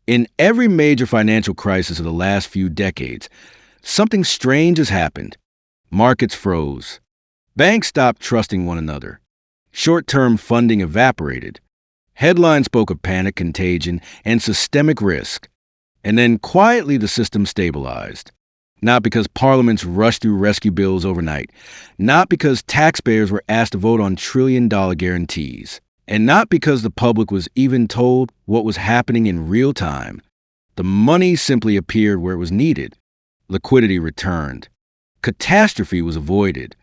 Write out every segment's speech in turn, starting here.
In every major financial crisis of the last few decades, something strange has happened. Markets froze. Banks stopped trusting one another. Short-term funding evaporated. Headlines spoke of panic contagion and systemic risk. And then quietly the system stabilized. Not because parliaments rushed through rescue bills overnight. Not because taxpayers were asked to vote on trillion-dollar guarantees. And not because the public was even told what was happening in real time. The money simply appeared where it was needed. Liquidity returned. Catastrophe was avoided.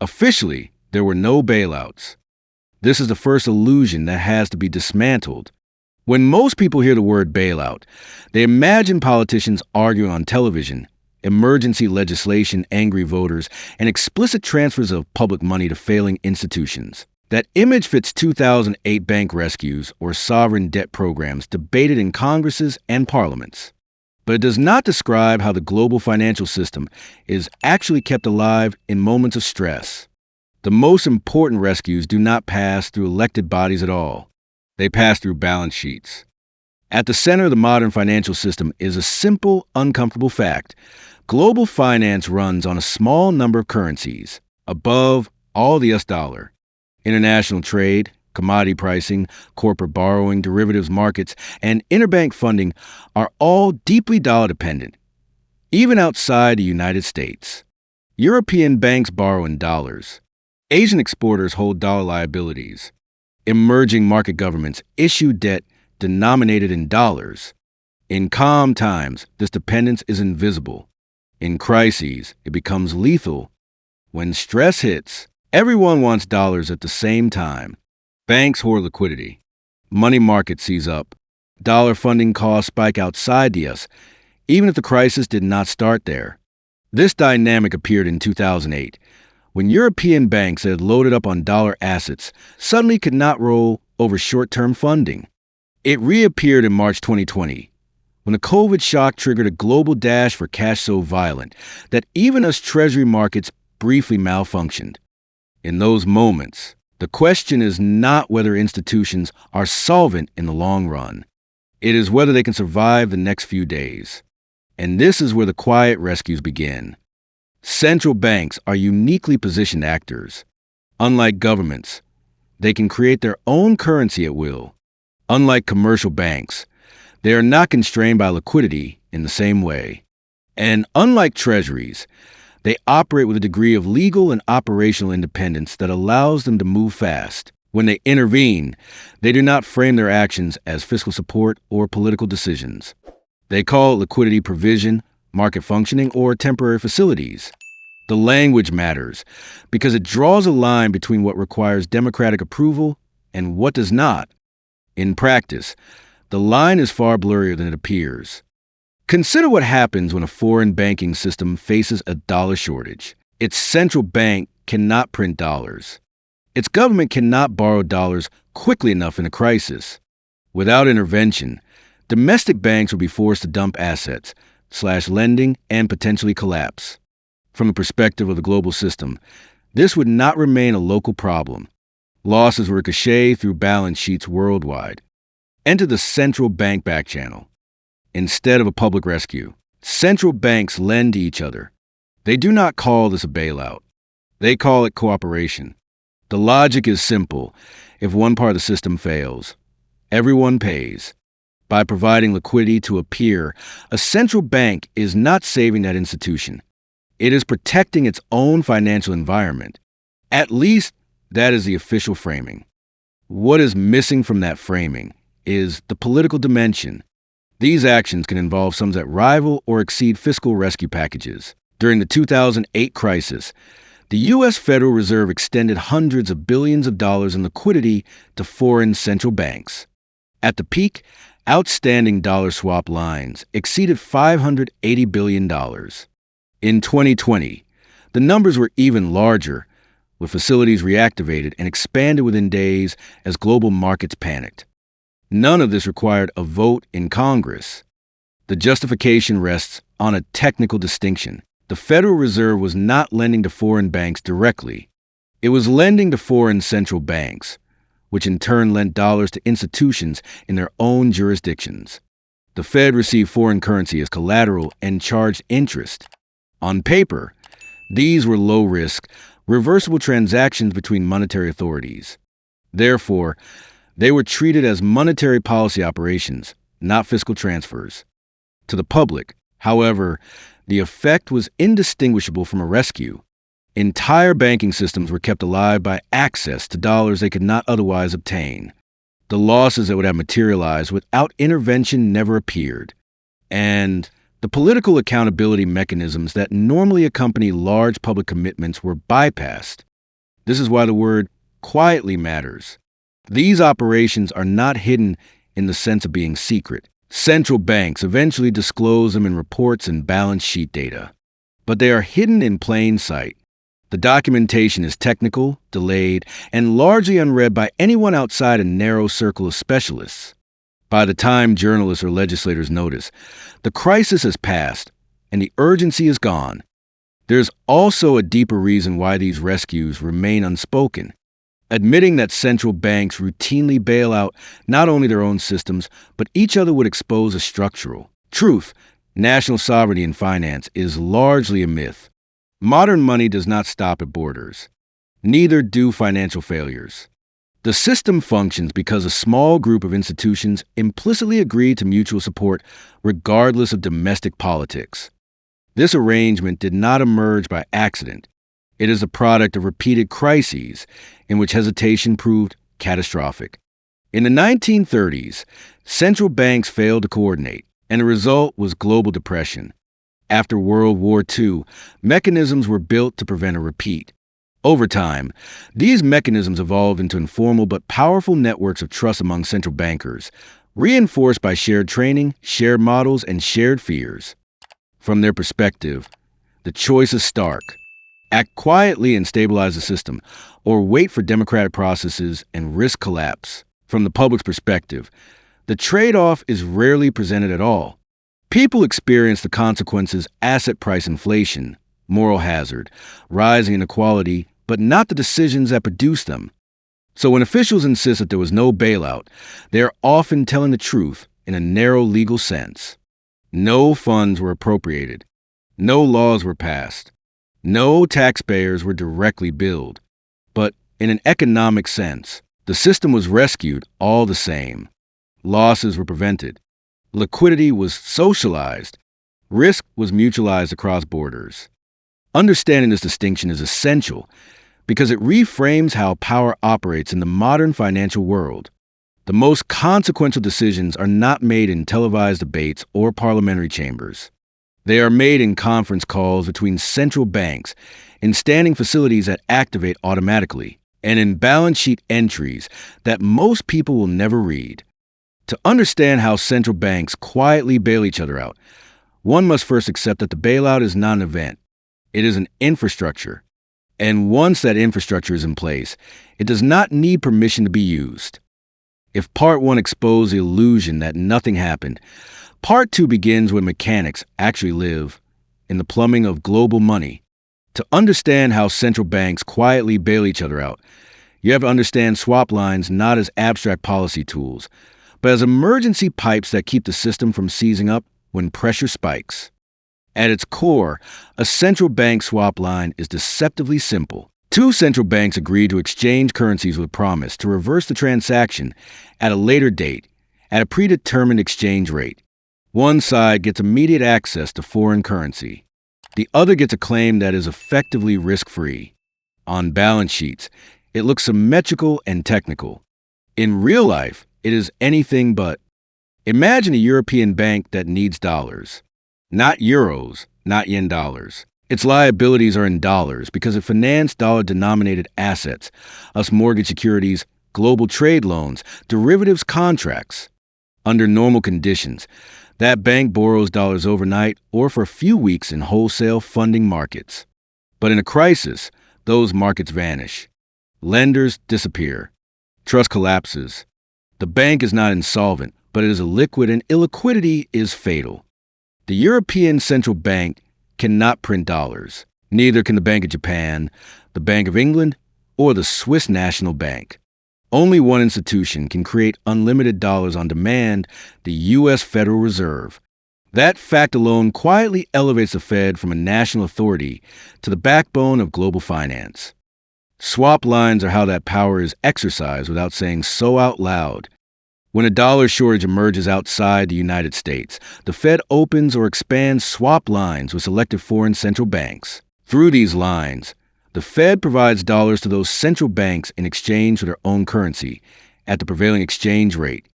Officially, there were no bailouts. This is the first illusion that has to be dismantled. When most people hear the word bailout, they imagine politicians arguing on television, emergency legislation, angry voters, and explicit transfers of public money to failing institutions. That image fits 2008 bank rescues or sovereign debt programs debated in Congresses and parliaments. But it does not describe how the global financial system is actually kept alive in moments of stress. The most important rescues do not pass through elected bodies at all. They pass through balance sheets. At the center of the modern financial system is a simple, uncomfortable fact. Global finance runs on a small number of currencies, above all the US dollar. International trade, commodity pricing, corporate borrowing, derivatives markets, and interbank funding are all deeply dollar-dependent, even outside the United States. European banks borrow in dollars. Asian exporters hold dollar liabilities. Emerging market governments issue debt denominated in dollars. In calm times, this dependence is invisible. In crises, it becomes lethal. When stress hits, everyone wants dollars at the same time. Banks hoard liquidity. Money markets seize up. Dollar funding costs spike outside the US, even if the crisis did not start there. This dynamic appeared in 2008, when European banks that had loaded up on dollar assets suddenly could not roll over short-term funding. It reappeared in March 2020, when the COVID shock triggered a global dash for cash so violent that even as treasury markets briefly malfunctioned. In those moments, the question is not whether institutions are solvent in the long run. It is whether they can survive the next few days. And this is where the quiet rescues begin. Central banks are uniquely positioned actors. Unlike governments, they can create their own currency at will. Unlike commercial banks, they are not constrained by liquidity in the same way. And unlike treasuries, they operate with a degree of legal and operational independence that allows them to move fast. When they intervene, they do not frame their actions as fiscal support or political decisions. They call it liquidity provision, market functioning, or temporary facilities. The language matters because it draws a line between what requires democratic approval and what does not. In practice, the line is far blurrier than it appears. Consider what happens when a foreign banking system faces a dollar shortage. Its central bank cannot print dollars. Its government cannot borrow dollars quickly enough in a crisis. Without intervention, domestic banks will be forced to dump assets, slash lending, and potentially collapse. From the perspective of the global system, this would not remain a local problem. Losses ricochet through balance sheets worldwide. Enter the central bank back channel. Instead of a public rescue, central banks lend to each other. They do not call this a bailout. They call it cooperation. The logic is simple. If one part of the system fails, everyone pays. By providing liquidity to a peer, a central bank is not saving that institution. It is protecting its own financial environment. At least, that is the official framing. What is missing from that framing is the political dimension. These actions can involve sums that rival or exceed fiscal rescue packages. During the 2008 crisis, the U.S. Federal Reserve extended hundreds of billions of dollars in liquidity to foreign central banks. At the peak, outstanding dollar swap lines exceeded $580 billion. In 2020, the numbers were even larger, with facilities reactivated and expanded within days as global markets panicked. None of this required a vote in Congress. The justification rests on a technical distinction. The Federal Reserve was not lending to foreign banks directly. It was lending to foreign central banks, which in turn lent dollars to institutions in their own jurisdictions. The Fed received foreign currency as collateral and charged interest. On paper, these were low-risk, reversible transactions between monetary authorities. Therefore, they were treated as monetary policy operations, not fiscal transfers. To the public, however, the effect was indistinguishable from a rescue. Entire banking systems were kept alive by access to dollars they could not otherwise obtain. The losses that would have materialized without intervention never appeared. And the political accountability mechanisms that normally accompany large public commitments were bypassed. This is why the word quietly matters. These operations are not hidden in the sense of being secret. Central banks eventually disclose them in reports and balance sheet data. But they are hidden in plain sight. The documentation is technical, delayed, and largely unread by anyone outside a narrow circle of specialists. By the time journalists or legislators notice, the crisis has passed and the urgency is gone. There's also a deeper reason why these rescues remain unspoken. Admitting that central banks routinely bail out not only their own systems, but each other would expose a structural truth. National sovereignty in finance is largely a myth. Modern money does not stop at borders. Neither do financial failures. The system functions because a small group of institutions implicitly agree to mutual support regardless of domestic politics. This arrangement did not emerge by accident. It is a product of repeated crises in which hesitation proved catastrophic. In the 1930s, central banks failed to coordinate, and the result was global depression. After World War II, mechanisms were built to prevent a repeat. Over time, these mechanisms evolved into informal but powerful networks of trust among central bankers, reinforced by shared training, shared models, and shared fears. From their perspective, the choice is stark. Act quietly and stabilize the system, or wait for democratic processes and risk collapse. From the public's perspective, the trade-off is rarely presented at all. People experience the consequences: asset price inflation, moral hazard, rising inequality, but not the decisions that produce them. So when officials insist that there was no bailout, they are often telling the truth in a narrow legal sense. No funds were appropriated. No laws were passed. No taxpayers were directly billed. But in an economic sense, the system was rescued all the same. Losses were prevented. Liquidity was socialized. Risk was mutualized across borders. Understanding this distinction is essential because it reframes how power operates in the modern financial world. The most consequential decisions are not made in televised debates or parliamentary chambers. They are made in conference calls between central banks, in standing facilities that activate automatically, and in balance sheet entries that most people will never read. To understand how central banks quietly bail each other out, one must first accept that the bailout is not an event. It is an infrastructure. And once that infrastructure is in place, it does not need permission to be used. If Part 1 exposed the illusion that nothing happened, Part 2 begins where mechanics actually live, in the plumbing of global money. To understand how central banks quietly bail each other out, you have to understand swap lines not as abstract policy tools, but as emergency pipes that keep the system from seizing up when pressure spikes. At its core, a central bank swap line is deceptively simple. Two central banks agree to exchange currencies with promise to reverse the transaction at a later date at a predetermined exchange rate. One side gets immediate access to foreign currency. The other gets a claim that is effectively risk-free. On balance sheets, it looks symmetrical and technical. In real life, it is anything but. Imagine a European bank that needs dollars. Not euros, not yen dollars. Its liabilities are in dollars because it financed dollar-denominated assets, us mortgage securities, global trade loans, derivatives contracts. Under normal conditions, that bank borrows dollars overnight or for a few weeks in wholesale funding markets. But in a crisis, those markets vanish. Lenders disappear. Trust collapses. The bank is not insolvent, but it is illiquid, and illiquidity is fatal. The European Central Bank cannot print dollars. Neither can the Bank of Japan, the Bank of England, or the Swiss National Bank. Only one institution can create unlimited dollars on demand, the U.S. Federal Reserve. That fact alone quietly elevates the Fed from a national authority to the backbone of global finance. Swap lines are how that power is exercised without saying so out loud. When a dollar shortage emerges outside the United States, the Fed opens or expands swap lines with selected foreign central banks. Through these lines, the Fed provides dollars to those central banks in exchange for their own currency at the prevailing exchange rate.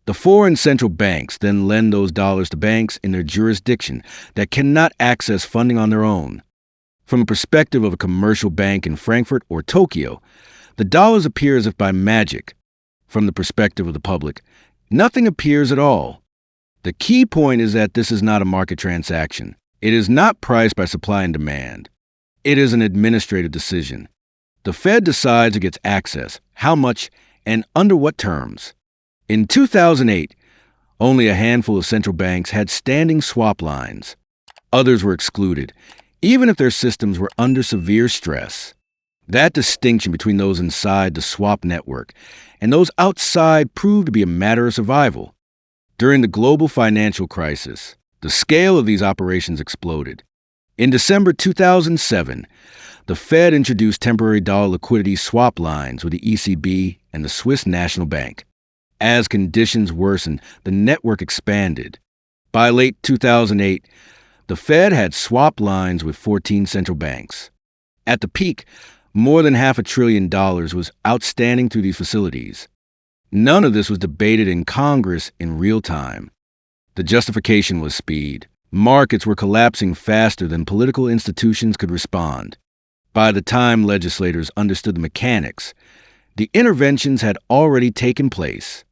The foreign central banks then lend those dollars to banks in their jurisdiction that cannot access funding on their own. From the perspective of a commercial bank in Frankfurt or Tokyo, the dollars appear as if by magic. From the perspective of the public, nothing appears at all. The key point is that this is not a market transaction. It is not priced by supply and demand. It is an administrative decision. The Fed decides who gets access, how much, and under what terms. In 2008, only a handful of central banks had standing swap lines. Others were excluded, even if their systems were under severe stress. That distinction between those inside the swap network and those outside proved to be a matter of survival. During the global financial crisis, the scale of these operations exploded. In December 2007, the Fed introduced temporary dollar liquidity swap lines with the ECB and the Swiss National Bank. As conditions worsened, the network expanded. By late 2008, the Fed had swap lines with 14 central banks. At the peak, more than $500 billion was outstanding through these facilities. None of this was debated in Congress in real time. The justification was speed. Markets were collapsing faster than political institutions could respond. By the time legislators understood the mechanics, the interventions had already taken place.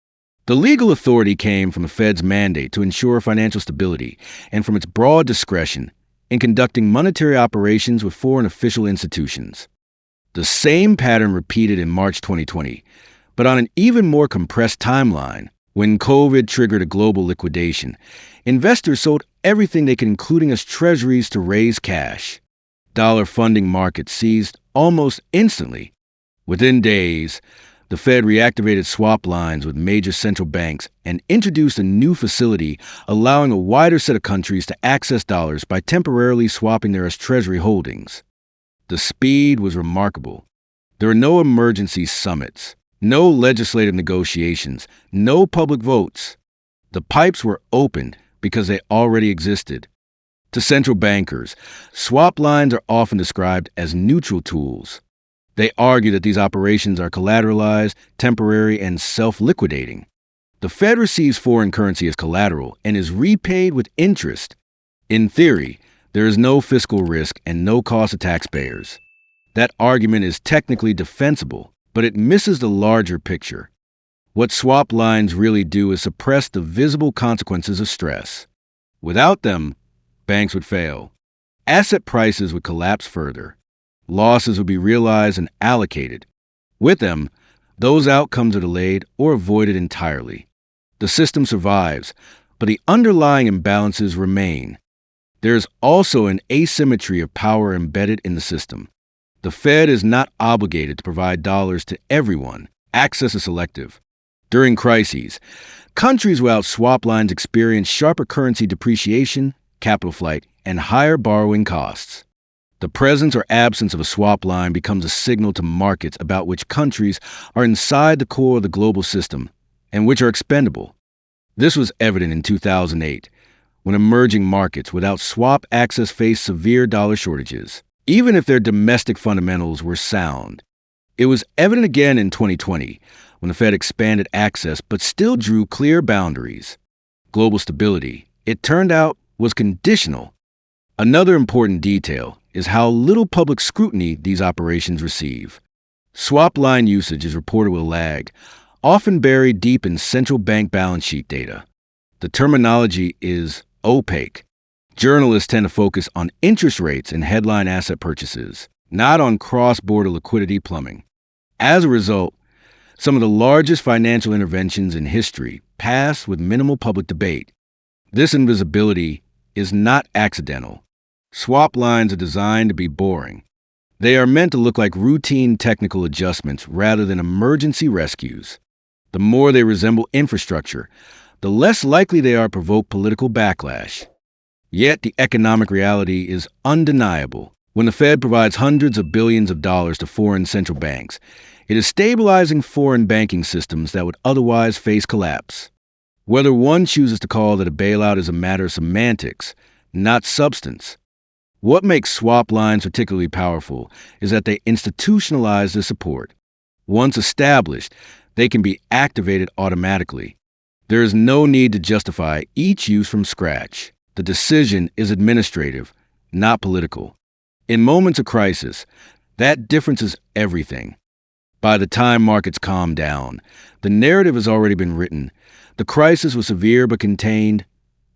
The legal authority came from the Fed's mandate to ensure financial stability and from its broad discretion in conducting monetary operations with foreign official institutions. The same pattern repeated in March 2020, but on an even more compressed timeline. When COVID triggered a global liquidation, investors sold everything they could, including as treasuries, to raise cash. Dollar funding markets seized almost instantly. Within days, the Fed reactivated swap lines with major central banks and introduced a new facility allowing a wider set of countries to access dollars by temporarily swapping their treasury holdings. The speed was remarkable. There were no emergency summits, no legislative negotiations, no public votes. The pipes were opened because they already existed. To central bankers, swap lines are often described as neutral tools. They argue that these operations are collateralized, temporary, and self-liquidating. The Fed receives foreign currency as collateral and is repaid with interest. In theory, there is no fiscal risk and no cost to taxpayers. That argument is technically defensible, but it misses the larger picture. What swap lines really do is suppress the visible consequences of stress. Without them, banks would fail. Asset prices would collapse further. Losses would be realized and allocated. With them, those outcomes are delayed or avoided entirely. The system survives, but the underlying imbalances remain. There is also an asymmetry of power embedded in the system. The Fed is not obligated to provide dollars to everyone. Access is selective. During crises, countries without swap lines experience sharper currency depreciation, capital flight, and higher borrowing costs. The presence or absence of a swap line becomes a signal to markets about which countries are inside the core of the global system and which are expendable. This was evident in 2008, when emerging markets without swap access faced severe dollar shortages, even if their domestic fundamentals were sound. It was evident again in 2020, when the Fed expanded access but still drew clear boundaries. Global stability, it turned out, was conditional. Another important detail is how little public scrutiny these operations receive. Swap line usage is reported with a lag, often buried deep in central bank balance sheet data. The terminology is opaque. Journalists tend to focus on interest rates and headline asset purchases, not on cross-border liquidity plumbing. As a result, some of the largest financial interventions in history pass with minimal public debate. This invisibility is not accidental. Swap lines are designed to be boring. They are meant to look like routine technical adjustments rather than emergency rescues. The more they resemble infrastructure, the less likely they are to provoke political backlash. Yet the economic reality is undeniable. When the Fed provides hundreds of billions of dollars to foreign central banks, it is stabilizing foreign banking systems that would otherwise face collapse. Whether one chooses to call it a bailout is a matter of semantics, not substance. What makes swap lines particularly powerful is that they institutionalize the support. Once established, they can be activated automatically. There is no need to justify each use from scratch. The decision is administrative, not political. In moments of crisis, that difference is everything. By the time markets calm down, the narrative has already been written. The crisis was severe but contained.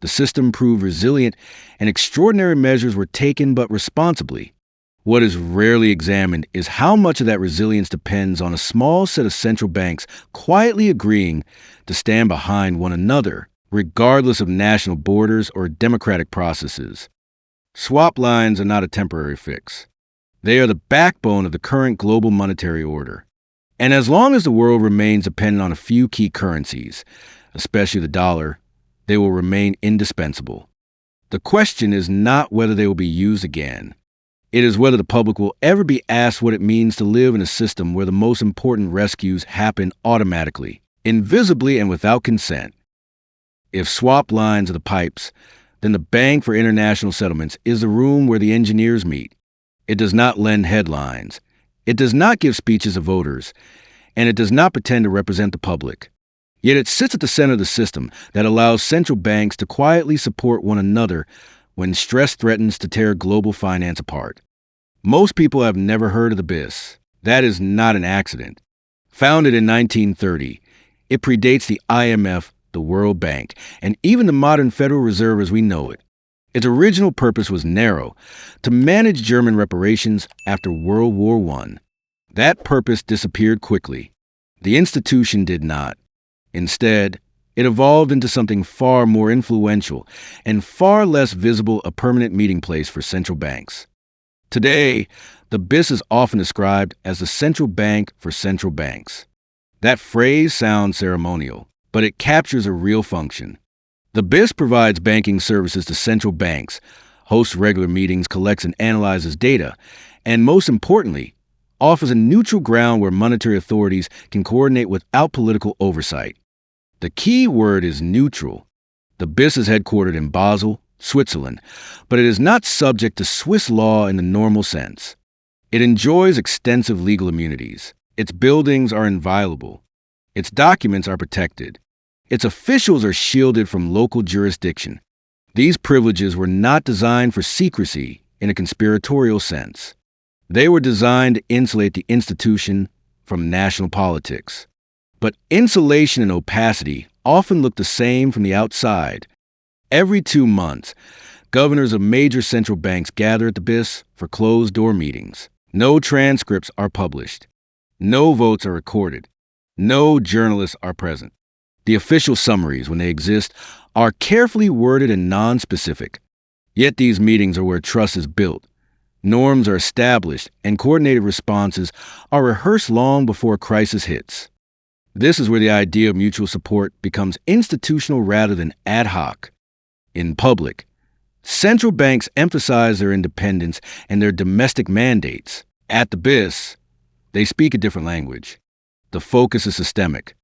The system proved resilient, and extraordinary measures were taken but responsibly. What is rarely examined is how much of that resilience depends on a small set of central banks quietly agreeing to stand behind one another, regardless of national borders or democratic processes. Swap lines are not a temporary fix. They are the backbone of the current global monetary order. And as long as the world remains dependent on a few key currencies, especially the dollar, they will remain indispensable. The question is not whether they will be used again. It is whether the public will ever be asked what it means to live in a system where the most important rescues happen automatically, invisibly, and without consent. If swap lines are the pipes, then the Bank for International Settlements is the room where the engineers meet. It does not lend headlines. It does not give speeches to voters, and it does not pretend to represent the public. Yet it sits at the center of the system that allows central banks to quietly support one another when stress threatens to tear global finance apart. Most people have never heard of the BIS. That is not an accident. Founded in 1930, it predates the IMF, the World Bank, and even the modern Federal Reserve as we know it. Its original purpose was narrow, to manage German reparations after World War I. That purpose disappeared quickly. The institution did not. Instead, it evolved into something far more influential and far less visible, a permanent meeting place for central banks. Today, the BIS is often described as the central bank for central banks. That phrase sounds ceremonial, but it captures a real function. The BIS provides banking services to central banks, hosts regular meetings, collects and analyzes data, and most importantly, offers a neutral ground where monetary authorities can coordinate without political oversight. The key word is neutral. The BIS is headquartered in Basel, Switzerland, but it is not subject to Swiss law in the normal sense. It enjoys extensive legal immunities. Its buildings are inviolable. Its documents are protected. Its officials are shielded from local jurisdiction. These privileges were not designed for secrecy in a conspiratorial sense. They were designed to insulate the institution from national politics. But insulation and opacity often look the same from the outside. Every 2 months, governors of major central banks gather at the BIS for closed-door meetings. No transcripts are published. No votes are recorded. No journalists are present. The official summaries, when they exist, are carefully worded and non-specific. Yet these meetings are where trust is built. Norms are established, and coordinated responses are rehearsed long before a crisis hits. This is where the idea of mutual support becomes institutional rather than ad hoc. In public, central banks emphasize their independence and their domestic mandates. At the BIS, they speak a different language. The focus is systemic.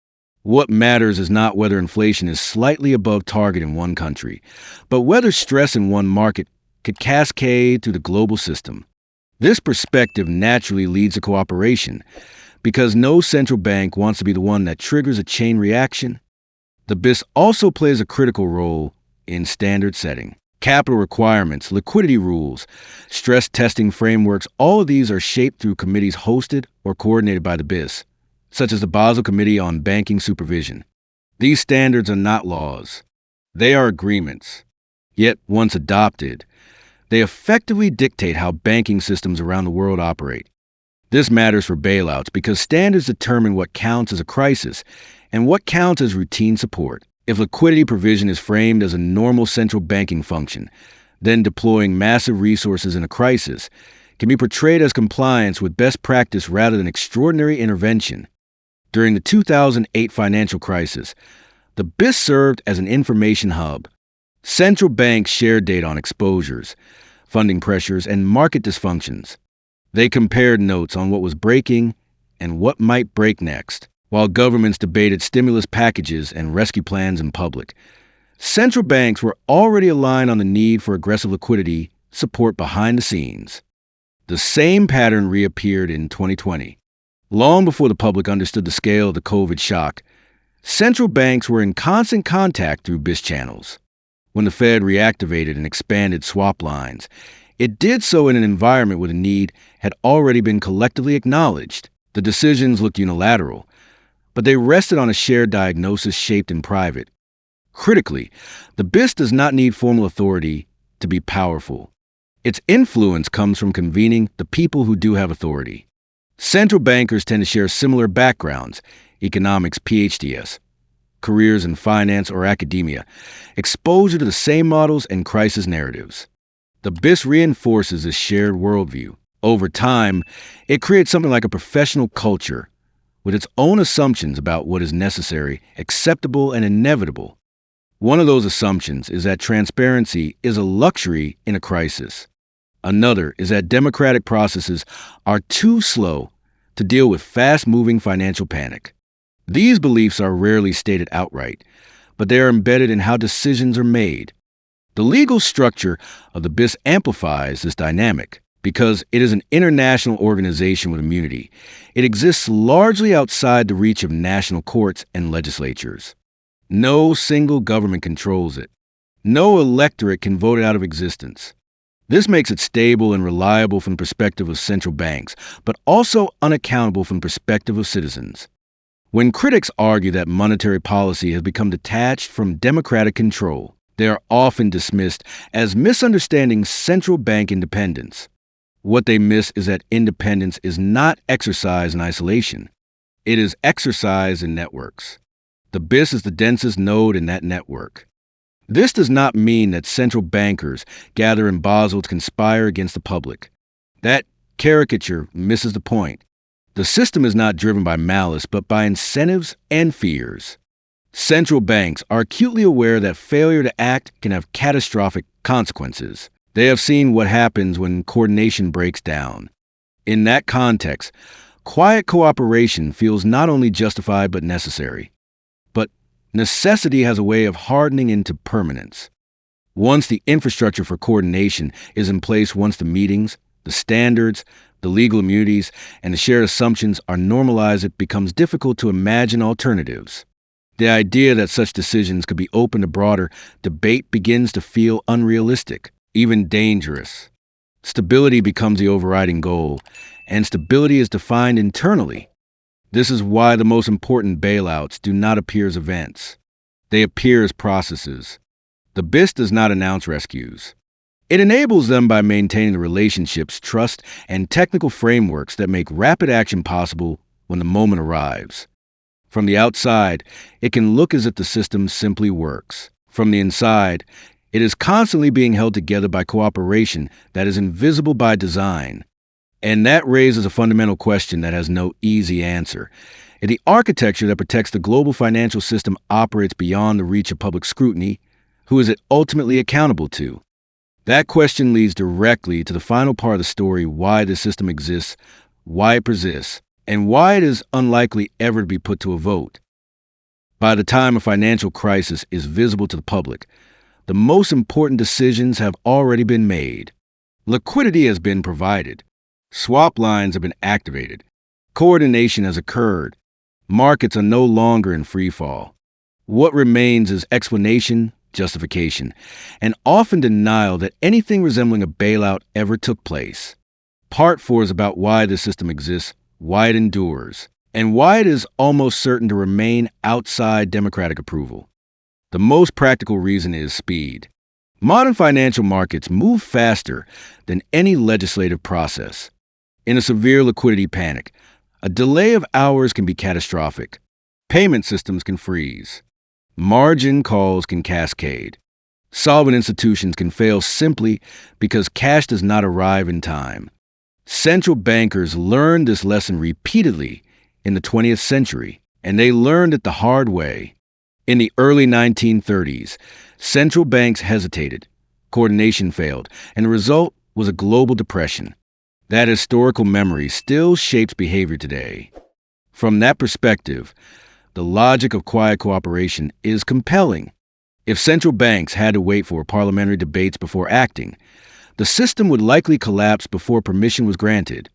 What matters is not whether inflation is slightly above target in one country, but whether stress in one market could cascade through the global system. This perspective naturally leads to cooperation, because no central bank wants to be the one that triggers a chain reaction. The BIS also plays a critical role in standard setting. Capital requirements, liquidity rules, stress testing frameworks, all of these are shaped through committees hosted or coordinated by the BIS, such as the Basel Committee on Banking Supervision. These standards are not laws. They are agreements. Yet, once adopted, they effectively dictate how banking systems around the world operate. This matters for bailouts because standards determine what counts as a crisis and what counts as routine support. If liquidity provision is framed as a normal central banking function, then deploying massive resources in a crisis can be portrayed as compliance with best practice rather than extraordinary intervention. During the 2008 financial crisis, the BIS served as an information hub. Central banks shared data on exposures, funding pressures, and market dysfunctions. They compared notes on what was breaking and what might break next, while governments debated stimulus packages and rescue plans in public. Central banks were already aligned on the need for aggressive liquidity support behind the scenes. The same pattern reappeared in 2020. Long before the public understood the scale of the COVID shock, central banks were in constant contact through BIS channels. When the Fed reactivated and expanded swap lines, it did so in an environment where the need had already been collectively acknowledged. The decisions looked unilateral, but they rested on a shared diagnosis shaped in private. Critically, the BIS does not need formal authority to be powerful. Its influence comes from convening the people who do have authority. Central bankers tend to share similar backgrounds, economics, PhDs, careers in finance or academia, exposure to the same models and crisis narratives. The BIS reinforces this shared worldview. Over time, it creates something like a professional culture with its own assumptions about what is necessary, acceptable, and inevitable. One of those assumptions is that transparency is a luxury in a crisis. Another is that democratic processes are too slow to deal with fast-moving financial panic. These beliefs are rarely stated outright, but they are embedded in how decisions are made. The legal structure of the BIS amplifies this dynamic because it is an international organization with immunity. It exists largely outside the reach of national courts and legislatures. No single government controls it. No electorate can vote it out of existence. This makes it stable and reliable from the perspective of central banks, but also unaccountable from the perspective of citizens. When critics argue that monetary policy has become detached from democratic control, they are often dismissed as misunderstanding central bank independence. What they miss is that independence is not exercised in isolation. It is exercised in networks. The BIS is the densest node in that network. This does not mean that central bankers gather in Basel to conspire against the public. That caricature misses the point. The system is not driven by malice, but by incentives and fears. Central banks are acutely aware that failure to act can have catastrophic consequences. They have seen what happens when coordination breaks down. In that context, quiet cooperation feels not only justified but necessary. But necessity has a way of hardening into permanence. Once the infrastructure for coordination is in place, once the meetings, the standards, the legal immunities, and the shared assumptions are normalized, it becomes difficult to imagine alternatives. The idea that such decisions could be open to broader debate begins to feel unrealistic, even dangerous. Stability becomes the overriding goal, and stability is defined internally. This is why the most important bailouts do not appear as events. They appear as processes. The BIS does not announce rescues. It enables them by maintaining the relationships, trust, and technical frameworks that make rapid action possible when the moment arrives. From the outside, it can look as if the system simply works. From the inside, it is constantly being held together by cooperation that is invisible by design. And that raises a fundamental question that has no easy answer. If the architecture that protects the global financial system operates beyond the reach of public scrutiny, who is it ultimately accountable to? That question leads directly to the final part of the story: why this system exists, why it persists, and why it is unlikely ever to be put to a vote. By the time a financial crisis is visible to the public, the most important decisions have already been made. Liquidity has been provided. Swap lines have been activated. Coordination has occurred. Markets are no longer in free fall. What remains is explanation, justification, and often denial that anything resembling a bailout ever took place. Part 4 is about why this system exists, why it endures, and why it is almost certain to remain outside democratic approval. The most practical reason is speed. Modern financial markets move faster than any legislative process. In a severe liquidity panic, a delay of hours can be catastrophic. Payment systems can freeze. Margin calls can cascade. Solvent institutions can fail simply because cash does not arrive in time. Central bankers learned this lesson repeatedly in the 20th century, and they learned it the hard way. In the early 1930s, central banks hesitated, coordination failed, and the result was a global depression. That historical memory still shapes behavior today. From that perspective, the logic of quiet cooperation is compelling. If central banks had to wait for parliamentary debates before acting, the system would likely collapse before permission was granted.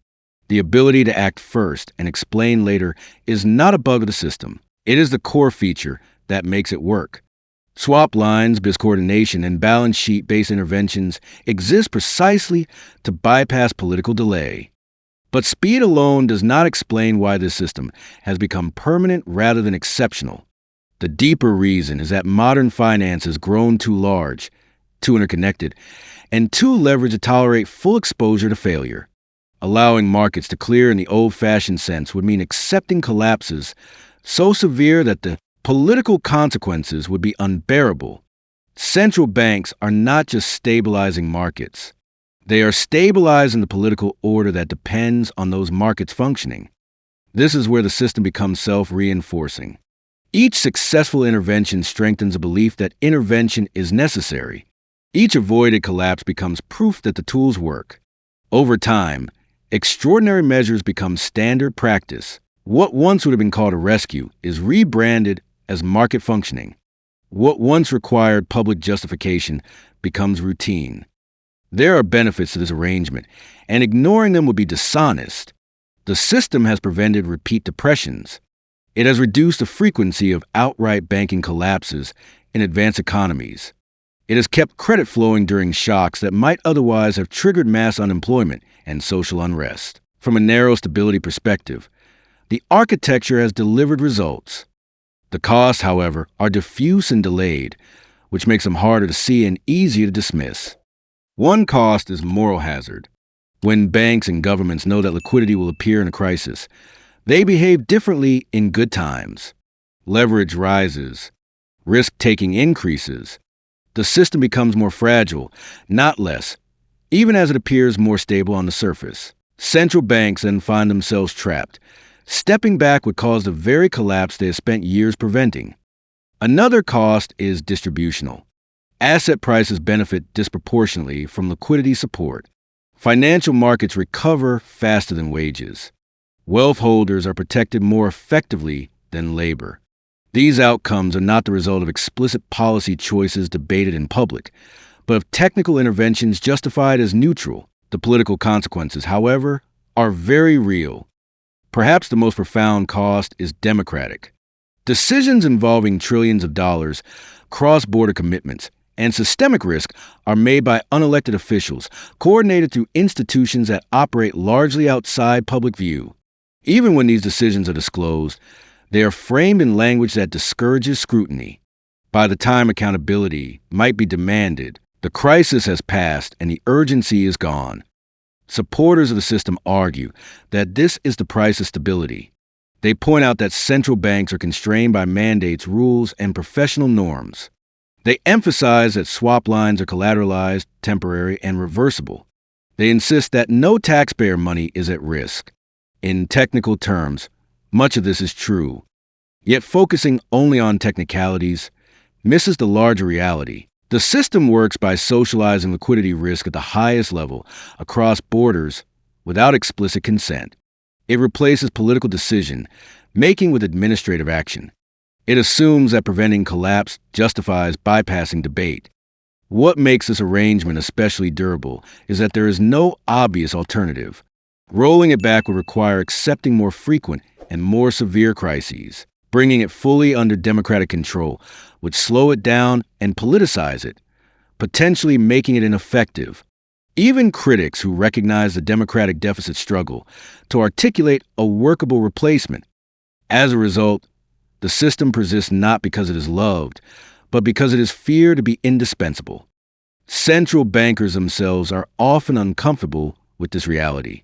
The ability to act first and explain later is not a bug of the system. It is the core feature that makes it work. Swap lines, discoordination, and balance sheet-based interventions exist precisely to bypass political delay. But speed alone does not explain why this system has become permanent rather than exceptional. The deeper reason is that modern finance has grown too large, too interconnected, and too leveraged to tolerate full exposure to failure. Allowing markets to clear in the old-fashioned sense would mean accepting collapses so severe that the political consequences would be unbearable. Central banks are not just stabilizing markets. They are stabilizing the political order that depends on those markets functioning. This is where the system becomes self-reinforcing. Each successful intervention strengthens a belief that intervention is necessary. Each avoided collapse becomes proof that the tools work. Over time, extraordinary measures become standard practice. What once would have been called a rescue is rebranded as market functioning. What once required public justification becomes routine. There are benefits to this arrangement, and ignoring them would be dishonest. The system has prevented repeat depressions. It has reduced the frequency of outright banking collapses in advanced economies. It has kept credit flowing during shocks that might otherwise have triggered mass unemployment and social unrest. From a narrow stability perspective, the architecture has delivered results. The costs, however, are diffuse and delayed, which makes them harder to see and easier to dismiss. One cost is moral hazard. When banks and governments know that liquidity will appear in a crisis, they behave differently in good times. Leverage rises. Risk-taking increases. The system becomes more fragile, not less, even as it appears more stable on the surface. Central banks then find themselves trapped. Stepping back would cause the very collapse they have spent years preventing. Another cost is distributional. Asset prices benefit disproportionately from liquidity support. Financial markets recover faster than wages. Wealth holders are protected more effectively than labor. These outcomes are not the result of explicit policy choices debated in public, but of technical interventions justified as neutral. The political consequences, however, are very real. Perhaps the most profound cost is democratic. Decisions involving trillions of dollars, cross-border commitments, and systemic risk are made by unelected officials, coordinated through institutions that operate largely outside public view. Even when these decisions are disclosed, they are framed in language that discourages scrutiny. By the time accountability might be demanded, the crisis has passed and the urgency is gone. Supporters of the system argue that this is the price of stability. They point out that central banks are constrained by mandates, rules, and professional norms. They emphasize that swap lines are collateralized, temporary, and reversible. They insist that no taxpayer money is at risk. In technical terms, much of this is true. Yet focusing only on technicalities misses the larger reality. The system works by socializing liquidity risk at the highest level, across borders, without explicit consent. It replaces political decision making with administrative action. It assumes that preventing collapse justifies bypassing debate. What makes this arrangement especially durable is that there is no obvious alternative. Rolling it back would require accepting more frequent and more severe crises. Bringing it fully under democratic control would slow it down and politicize it, potentially making it ineffective. Even critics who recognize the democratic deficit struggle to articulate a workable replacement. As a result, the system persists not because it is loved, but because it is feared to be indispensable. Central bankers themselves are often uncomfortable with this reality.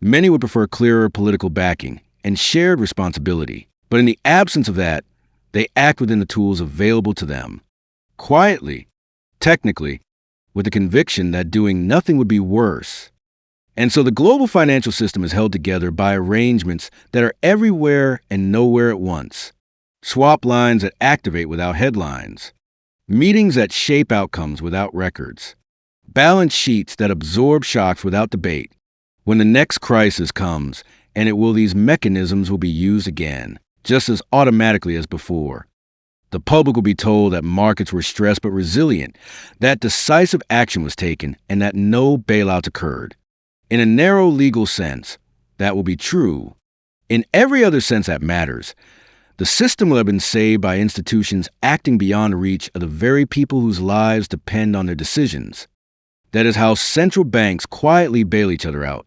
Many would prefer clearer political backing and shared responsibility. But in the absence of that, they act within the tools available to them. Quietly, technically, with the conviction that doing nothing would be worse. And so the global financial system is held together by arrangements that are everywhere and nowhere at once. Swap lines that activate without headlines. Meetings that shape outcomes without records. Balance sheets that absorb shocks without debate. When the next crisis comes, these mechanisms will be used again, just as automatically as before. The public will be told that markets were stressed but resilient, that decisive action was taken, and that no bailouts occurred. In a narrow legal sense, that will be true. In every other sense that matters, the system will have been saved by institutions acting beyond the reach of the very people whose lives depend on their decisions. That is how central banks quietly bail each other out,